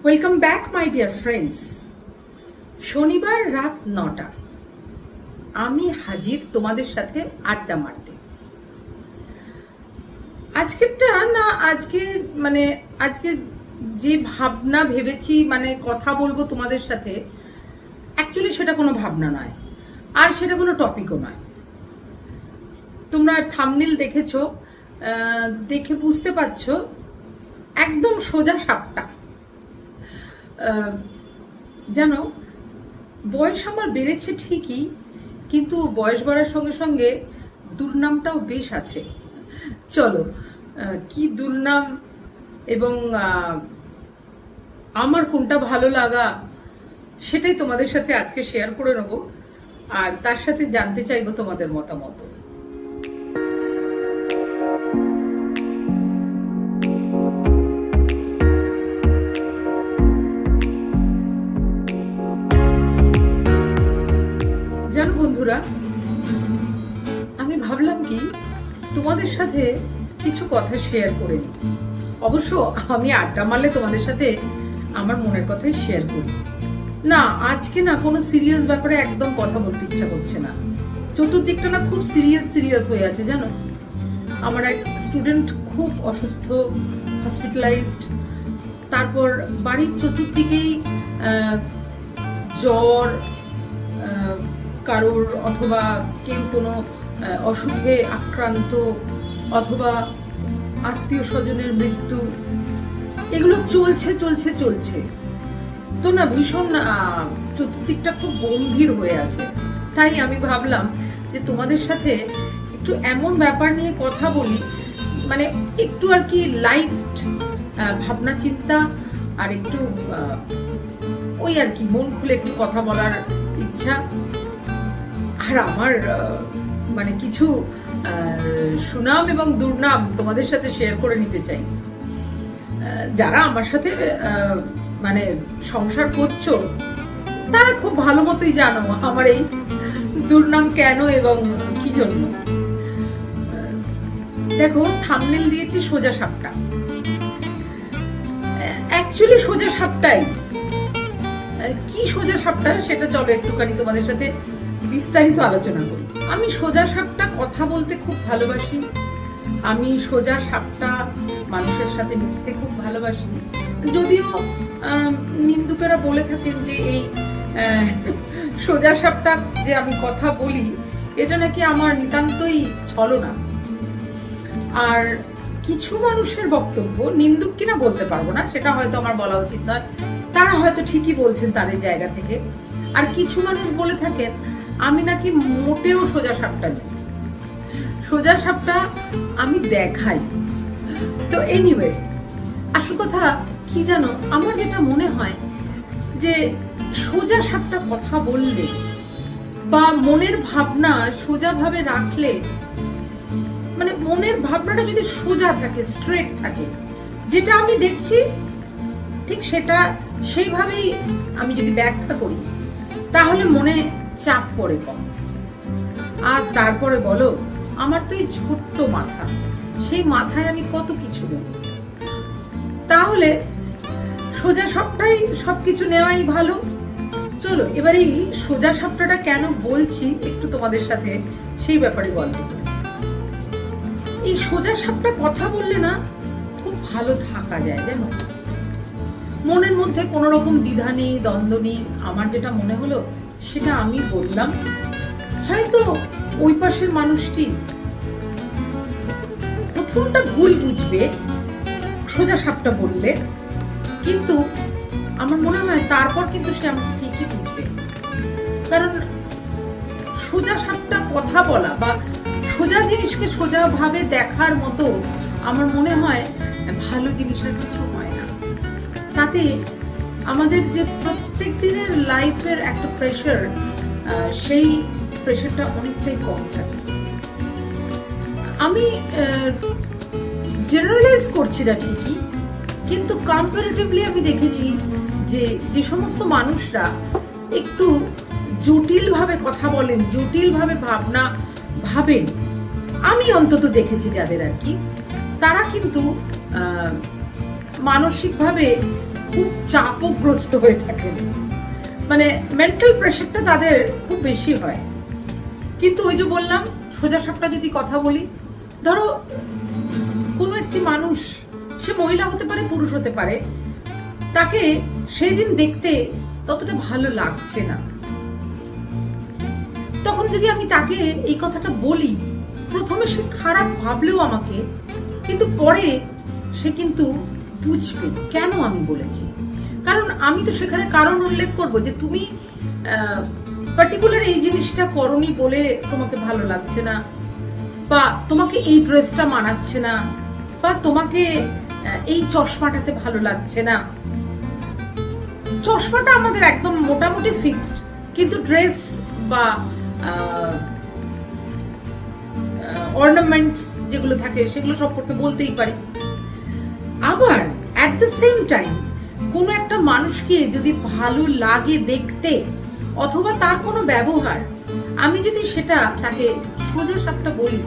Welcome back my dear friends. শনিবার রাত 9টা আমি হাজির তোমাদের সাথে আড্ডা মারতে। আজকে যে ভাবনা ভেবেছি, কথা বলবো তোমাদের সাথে, অ্যাকচুয়ালি সেটা কোনো ভাবনা নয়, আর সেটা কোনো টপিকও নয়। তোমরা থাম্বনেল দেখেছো, দেখে বুঝতে পারছো একদম সোজা সাপটা। জানো, বয়স আমার বেড়েছে ঠিকই, কিন্তু বয়স বাড়ার সঙ্গে সঙ্গে দুর্নামটাও বেশ আছে। চলো, কি দুর্নাম এবং আমার কোনটা ভালো লাগা সেটাই তোমাদের সাথে আজকে শেয়ার করে নেব, আর তার সাথে জানতে চাইবো তোমাদের মতামত। জানো বন্ধুরা, আমি ভাবলাম কি তোমাদের সাথে কিছু কথা শেয়ার করে নিই। অবশ্য আমি আড্ডা মারলে তোমাদের সাথে আমার মনের কথাই শেয়ার করি না। আজকে না কোনো সিরিয়াস ব্যাপারে একদম কথা বলতে ইচ্ছা করছে না। চতুর্দিকটা না খুব সিরিয়াস হয়ে আছে। জানো, আমার এক স্টুডেন্ট খুব অসুস্থ, হসপিটালাইজড। তারপর বাড়ির চতুর্দিকেই জ্বর, কারোর অথবা কেউ কোনো অসুখে আক্রান্ত, অথবা আত্মীয় স্বজনের মৃত্যু, এগুলো চলছে। তো না, ভীষণ চতুর্দিকটা খুব গম্ভীর হয়ে আছে। তাই আমি ভাবলাম যে তোমাদের সাথে একটু এমন ব্যাপার নিয়ে কথা বলি, একটু আর কি লাইট ভাবনা চিন্তা, আর একটু ওই আর কি মন খুলে একটু কথা বলার ইচ্ছা। আর আমার কিছু সুনাম এবং দুর্নাম তোমাদের সাথে শেয়ার করে নিতে চাই। যারা আমার সাথে সংসার করছো তারা খুব ভালো মতোই জানো আমার এই দুর্নাম কেন এবং কি জন্য। দেখো, থাম্বনেল দিয়েছি সোজা সাপটা। অ্যাকচুয়ালি সোজা সাপটাই কি, সোজা সাপটা সেটা চলো একটুখানি তোমাদের সাথে বিস্তারিত আলোচনা করি। আমি সোজা সাপটা কথা বলতে খুব ভালোবাসি। আমি সোজা সাপটা মানুষের সাথে মিশতে খুব ভালোবাসি। যদিও নিন্দুকেরা বলে থাকেন যে এই সোজা সাপটা যে আমি কথা বলি, এটা নাকি আমার নিতান্তই ছলনা। আর কিছু মানুষের বক্তব্য, নিন্দুক কিনা বলতে পারবো না, সেটা হয়তো আমার বলা উচিত নয়, তারা হয়তো ঠিকই বলছেন তাদের জায়গা থেকে। আর কিছু মানুষ বলে থাকেন আমি নাকি মোটেও সোজা সাপটা নেই, সোজা সাপটা আমি দেখাই। তো এনিওয়ে, আসল কথা কি জানো, আমার যেটা মনে হয় যে সোজা সাপটা কথা বললে বা মনের ভাবনা সোজা ভাবে রাখলে, মনের ভাবনাটা যদি সোজা থাকে, স্ট্রেট থাকে, যেটা আমি দেখছি ঠিক সেটা সেইভাবেই আমি যদি ব্যাখ্যা করি, তাহলে মনে চাপ পড়ে কম। আর তারপরে বলো, আমার তো এই ছোট্ট মাথা, সেই মাথায় আমি কত কিছু নেব। তাহলে সোজা সাপটাই সবকিছু নেওয়াই ভালো। চলো এবার এই সোজা সাপটাটা কেন বলছি একটু তোমাদের সাথে সেই ব্যাপারে গল্প করি। এই সোজা সাপটা কথা বললে না খুব ভালো থাকা যায়, জানো। মনের মধ্যে কোনো রকম দ্বিধা নেই, দ্বন্দ্ব নেই। আমার যেটা মনে হলো সেটা আমি বললাম। হয়তো ওই পাশের মানুষটি প্রথমটা ভুল বুঝবে সোজা সাপটা বললে, কিন্তু আমার মনে হয় তারপর কিন্তু সে আমাকে ঠিকই বুঝবে। কারণ সোজা সাপটা কথা বলা বা সোজা জিনিসকে সোজা ভাবে দেখার মতো আমার মনে হয় ভালো জিনিসের কিছু হয় না। তাতে আমাদের যে প্রত্যেক দিনের লাইফের একটা প্রেশার, সেই প্রেশারটা অনেকটাই কম থাকে। আমি জেনারেলাইজ করছি না ঠিকই, কিন্তু কম্পারেটিভলি আমি দেখেছি যে যে সমস্ত মানুষরা একটু জটিল ভাবে কথা বলেন, জটিল ভাবে ভাবনা ভাবেন, আমি অন্তত দেখেছি যাদের আর কি, তারা কিন্তু মানসিকভাবে খুব চাপগ্রস্ত হয়ে থাকেন, মানে মেন্টাল প্রেশারটা তাদের খুব বেশি হয়। কিন্তু ওই যে বললাম, সোজা সাপটা যদি কথা বলি, ধরো কোনো একটি মানুষ, সে মহিলা হতে পারে পুরুষ হতে পারে, তাকে সেই দিন দেখতে ততটা ভালো লাগছে না, তখন যদি আমি তাকে এই কথাটা বলি, প্রথমে সে খারাপ ভাবলেও আমাকে, কিন্তু পরে সে কিন্তু বুঝবে কেন আমি বলেছি। কারণ আমি তো সেখানে কারণ উল্লেখ করব যে তুমি পার্টিকুলার এই জিনিসটা করনি বলে তোমাকে ভালো লাগছে না, বা তোমাকে এই ড্রেসটা মানাচ্ছে না, বা তোমাকে এই চশমাটাতে ভালো লাগছে না। চশমাটা আমাদের একদম মোটামুটি ফিক্সড, কিন্তু ড্রেস বা অর্নামেন্টস যেগুলো থাকে সেগুলো সম্পর্কে বলতেই পারি। আবার অ্যাট দ্য সেম টাইম কোনো একটা মানুষকে যদি ভালো লাগে দেখতে, অথবা তার কোনো ব্যবহার, আমি যদি সেটা তাকে সোজা সাপটা বলি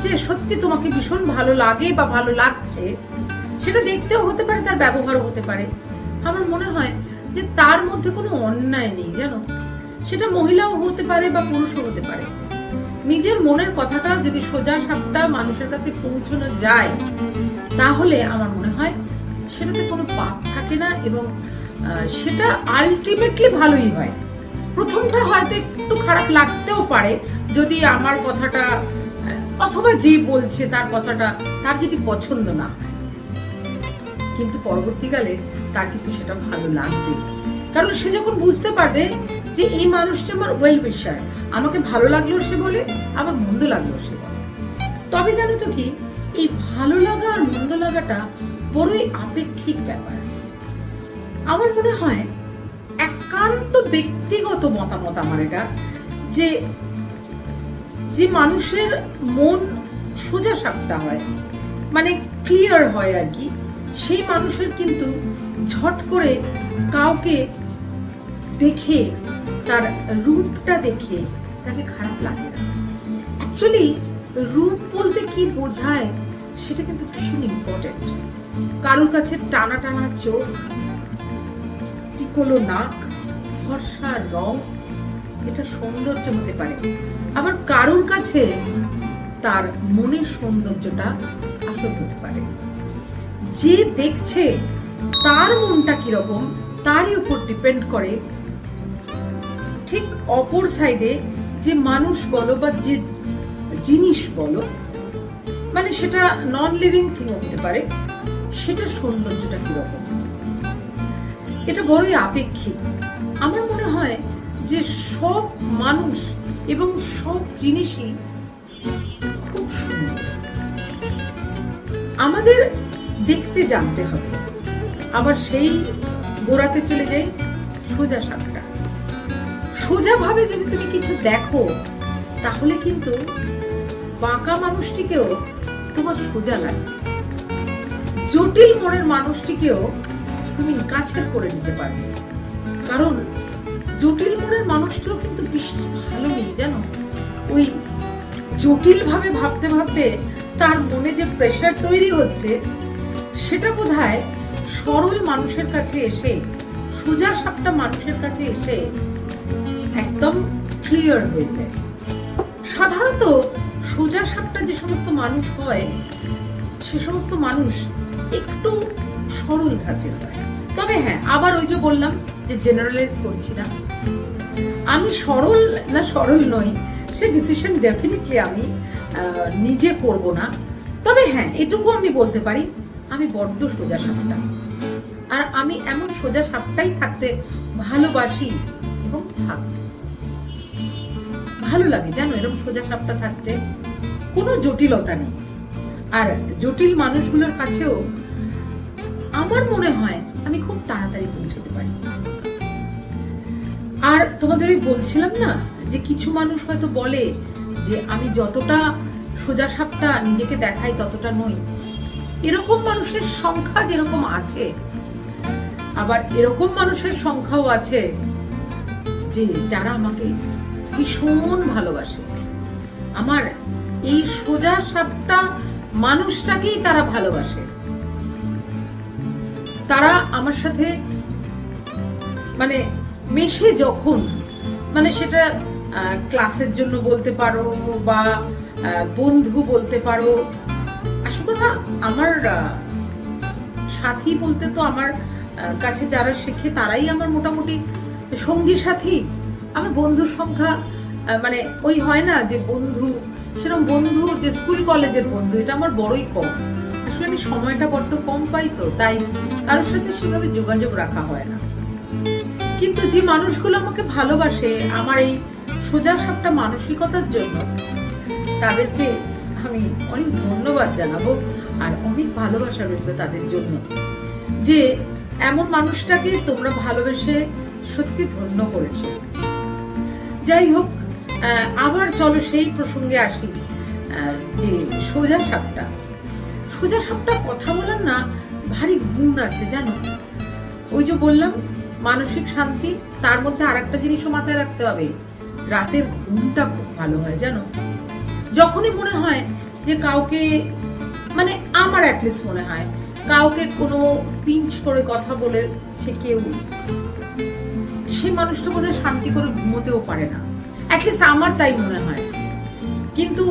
যে সত্যি তোমাকে ভীষণ ভালো লাগে বা ভালো লাগছে, সেটা দেখতেও হতে পারে, তার ব্যবহারও হতে পারে, আমার মনে হয় যে তার মধ্যে কোনো অন্যায় নেই জানো। সেটা মহিলাও হতে পারে বা পুরুষও হতে পারে। নিজের মনের কথাটা যদি সোজা সাপটা মানুষের কাছে পৌঁছানো যায়, তাহলে আমার মনে হয় সেটাতে কোনো পাপ থাকে না, এবং সেটা আলটিমেটলি ভালোই হয়। প্রথমটা হয়তো একটু খারাপ লাগতেও পারে যদি আমার কথাটা, অথবা যে বলছে তার কথাটা তার যদি পছন্দ না হয়, কিন্তু পরবর্তীকালে তার কিন্তু সেটা ভালো লাগবে। কারণ সে যখন বুঝতে পারবে যে এই মানুষটা আমার ওয়েল উইশার, আমাকে ভালো লাগলেও সে বলে, আবার মন্দ লাগলেও সে বলে। তবে জানো তো কি, এই ভালো লাগা আর মন্দ লাগাটা বড়ই আপেক্ষিক ব্যাপার। আমার মনে হয় একান্ত ব্যক্তিগত মতামত আমার এটা, যে যে মানুষের মন সোজা সাপটা হয়, মানে ক্লিয়ার হয় আর কি, সেই মানুষের কিন্তু ঝট করে কাউকে দেখে, তার রূপটা দেখে তাকে খারাপ লাগে না। অ্যাকচুয়ালি রূপ বলতে কি বোঝায় সেটা কিন্তু ভীষণ ইম্পর্টেন্ট। কারোর কাছে টানা টানা চোখ, টিকলো নাক, ফর্সা রং, এটা সৌন্দর্য হতে পারে। আবার কারোর কাছে তার মনের সৌন্দর্যটা আসল হতে পারে। যে দেখছে তার মনটা কিরকম তারই উপর ডিপেন্ড করে। ঠিক অপর সাইডে যে মানুষ বলো বা যে জিনিস বলো, মানে সেটা নন লিভিং থিং হতে পারে, সেটার সৌন্দর্যটা কিরকম, এটা বড়ই আপেক্ষিক। আমার মনে হয় যে সব মানুষ এবং সব জিনিসই খুব সুন্দর, আমাদের দেখতে জানতে হবে। আবার সেই গোড়াতে চলে যাই, সোজা সাপটা। সোজা ভাবে যদি তুমি কিছু দেখো, তাহলে কিন্তু বাঁকা মানুষটিকেও তোমার সোজা লাগে, জটিল মনের মানুষটিকেও তুমি কাছের করে নিতে পারবে। কারণ জটিল মনের মানুষটিও কিন্তু বেশি ভালো নেই জানো। ওই জটিল ভাবে ভাবতে ভাবতে তার মনে যে প্রেশার তৈরি হচ্ছে, সেটা বোধহয় সরল মানুষের কাছে এসে, সোজা সাপটা মানুষের কাছে এসে একদম ক্লিয়ার হয়ে যায়। সাধারণত সোজা সাপটা যে সমস্ত মানুষ হয়, সে সমস্ত মানুষ একটু সরল ধাঁচের হয়। তবে হ্যাঁ, আবার ওই যে বললাম যে জেনারেলাইজ করছি না, আমি সরল না সরল নই সে ডিসিশন ডেফিনেটলি আমি নিজে করব না। তবে হ্যাঁ, এটুকু আমি বলতে পারি, আমি বড্ড সোজা সাপটা, আর আমি এমন সোজা সাপটাই থাকতে ভালোবাসি এবং থাকতে ভালো লাগে জানো। এরকম সোজা সাপটা থাকতে কোনো জটিলতা নেই। আর জটিল মানুষগুলোর কাছেও আমার মনে হয় আমি খুব তাড়াতাড়ি পৌঁছতে পারি। আর তোমাদের ওই বলছিলাম না যে কিছু মানুষ হয়তো বলে যে আমি যতটা সোজা সাপটা নিজেকে দেখাই ততটা নই। এরকম মানুষের সংখ্যা যেরকম আছে, আবার এরকম মানুষের সংখ্যাও আছে যে যারা আমাকে ভীষণ ভালোবাসে, আমার এই সোজা সাপটা মানুষটাকেই তারা ভালোবাসে। তারা আমার সাথে মানে মেশে যখন, মানে সেটা ক্লাসের জন্য বলতে পারো বা বন্ধু বলতে পারো, আসল কথা আমার সাথী বলতে তো আমার কাছে যারা শেখে তারাই আমার মোটামুটি সঙ্গী সাথী। আমার বন্ধুর সংখ্যা মানে ওই হয় না যে বন্ধু, সেরকম বন্ধু যে স্কুল কলেজের বন্ধু, এটা আমার বড়ই কম। আসলে আমি সময়টা বড্ড কম পাই, তো তাই কারোর সাথে সেভাবে যোগাযোগ রাখা হয় না। কিন্তু যে মানুষগুলো আমাকে ভালোবাসে আমার এই সোজা সাপটা মানসিকতার জন্য, তাদেরকে আমি অনেক ধন্যবাদ জানাবো আর অনেক ভালোবাসা রইবে তাদের জন্য, যে এমন মানুষটাকে তোমরা ভালোবেসে সত্যি ধন্য করেছো। যাই হোক, আবার চলো সেই প্রসঙ্গে আসি, যে সোজা সাপটা কথা বলার না ভারী গুণ আছে জানো। ওই যে বললাম মানসিক শান্তি, তার মধ্যে আর একটা জিনিসও মাথায় রাখতে হবে, রাতের ঘুমটা খুব ভালো হয় জানো। যখনই মনে হয় যে কাউকে, মানে আমার অ্যাটলিস্ট মনে হয় কাউকে কোনো পিঞ্চ করে কথা বলেছে কেউ, সেই মানুষটা বোধহয় শান্তি করে ঘুমোতেও পারে না, অ্যাটলিস্ট আমার তাই মনে হয়। কিন্তু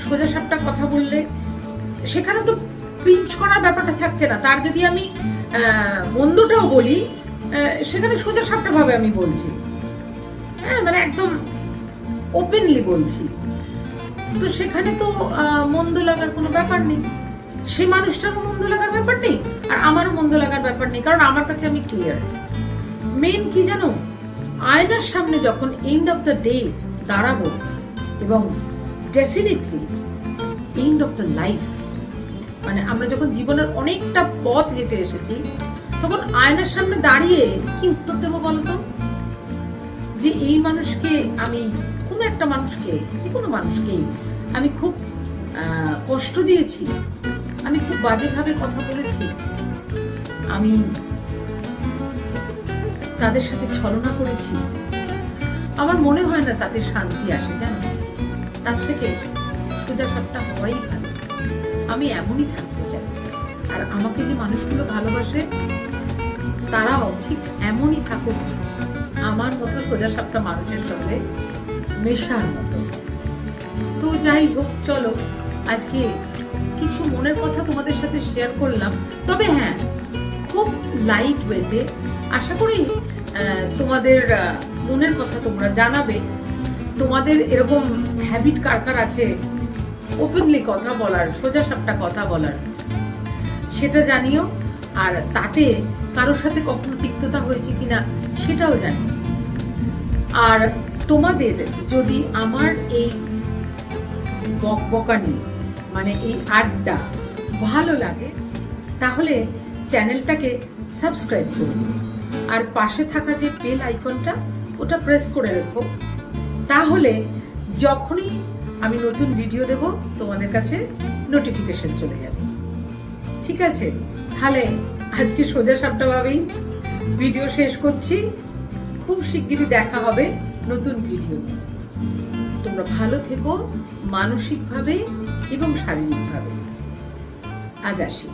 সোজা সাপটা কথা বললে সেখানে তো পিঞ্চ করার ব্যাপারটা থাকছে না। তার যদি আমি মন্দটাও বলি, সেখানে সোজা সাপটা ভাবে আমি বলছি, হ্যাঁ মানে একদম ওপেনলি বলছি, তো সেখানে তো মন্দ লাগার কোনো ব্যাপার নেই। সে মানুষটারও মন্দ লাগার ব্যাপার নেই আর আমারও মন্দ লাগার ব্যাপার নেই, কারণ আমার কাছে আমি ক্লিয়ার। মেন কি জানো, আয়নার সামনে যখন এন্ড অফ দ্য ডে দাঁড়াবো, এবং definitely end of the life, মানে আমরা যখন জীবনের অনেকটা পথ হেঁটে এসেছি, তখন আয়নার সামনে দাঁড়িয়ে কি উত্তর দেবো বলতো, যে এই মানুষকে আমি, কোনো একটা মানুষকে, যে কোনো মানুষকেই আমি খুব কষ্ট দিয়েছি, আমি খুব বাজেভাবে কথা বলেছি, আমি তাদের সাথে ছলনা করেছি, আমার মনে হয় না তাদের শান্তি আসে জানো। তার থেকে সোজা সাপটা হওয়াই ভালো। আমি এমনই থাকতে চাই, আর আমাকে যে মানুষগুলো ভালোবাসে তারাও ঠিক এমনই থাকুক, আমার মতো সোজা সাপটা মানুষের সঙ্গে মেশার মতো। তো যাই হোক, চলো আজকে কিছু মনের কথা তোমাদের সাথে শেয়ার করলাম, তবে হ্যাঁ খুব লাইট ওয়েতে। আশা করি তোমাদের মনের কথা তোমরা জানাবে। তোমাদের এরকম হ্যাবিট কার কার আছে ওপেনলি কথা বলার, সোজা সাপটা কথা বলার, সেটা জানিও। আর তাতে কারোর সাথে কখনো তিক্ততা হয়েছে কিনা সেটাও জানিও। আর তোমাদের যদি আমার এই বকবকানি, মানে এই আড্ডা ভালো লাগে, তাহলে চ্যানেলটাকে সাবস্ক্রাইব করে দিও, আর পাশে থাকা যে বেল আইকনটা ওটা প্রেস করে রেখো, তাহলে যখনই আমি নতুন ভিডিও দেব তোমাদের কাছে নোটিফিকেশন চলে যাবে। ঠিক আছে, তাহলে আজকে সোজা সাপটা ভাবেই ভিডিও শেষ করছি। খুব শিগগিরই দেখা হবে নতুন ভিডিও নিয়ে। তোমরা ভালো থেকো মানসিকভাবে এবং শারীরিকভাবে। আজ আসি।